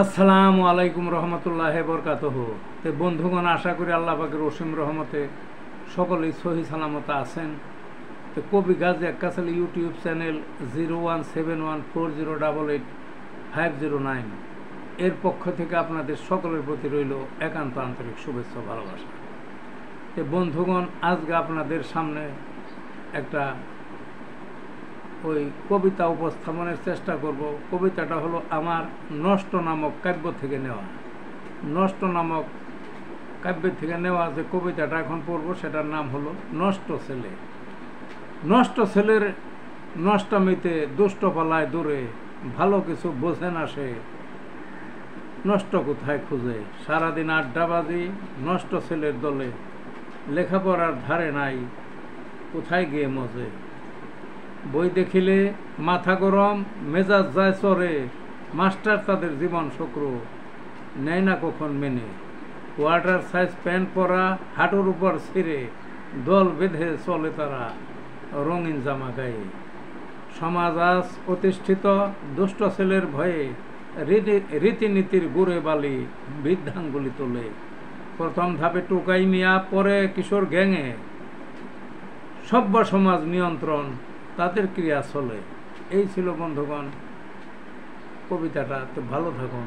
আসসালামু আলাইকুম রহমতুল্লাহ বরকাতহ। তো বন্ধুগণ, আশা করি আল্লাহ পাকের অসীম রহমতে সকলেই সহি সালামত আছেন। তো কবি গাজী আক্কাস আলী ইউটিউব চ্যানেল 017140885009 এর পক্ষ থেকে আপনাদের সকলের প্রতি রইল একান্ত আন্তরিক শুভেচ্ছা ভালোবাসা। তো বন্ধুগণ, আজকে আপনাদের সামনে একটা ওই কবিতা উপস্থাপনের চেষ্টা করব। কবিতাটা হলো আমার নষ্ট নামক কাব্য থেকে নেওয়া। নষ্ট নামক কাব্য থেকে নেওয়া যে কবিতাটা এখন পড়ব সেটার নাম হলো নষ্ট ছেলে। নষ্ট ছেলের নষ্টামিতে দুষ্ট পালায় দূরে, ভালো কিছু বোঝে না সে, নষ্ট কোথায় খুঁজে। সারাদিন আড্ডাবাজি নষ্ট ছেলের দলে, লেখাপড়ার ধারে নাই কোথায় গিয়ে মজে। বই দেখিলে মাথা গরম, মেজাজ যায় চরে, মাস্টার তাদের জীবন শক্র নেয় না কখন মেনে। কোয়ার্টার সাইজ প্যান্ট পরা হাঁটুর উপর ছিঁড়ে, দল বেঁধে চলে তারা রঙিন জামা গায়ে। সমাজ আজ প্রতিষ্ঠিত দুষ্ট ছেলের ভয়ে, রীতিনীতির গুড়ে বালি বৃদ্ধাঙ্গুলি তোলে। প্রথম ধাপে টুকাই মিয়া, পরে কিশোর গ্যাংয়ে, সভ্য সমাজ নিয়ন্ত্রণ তাদের ক্রিয়া চলে। এই ছিল বন্ধুগণ কবিতাটা। তো ভালো থাকুন।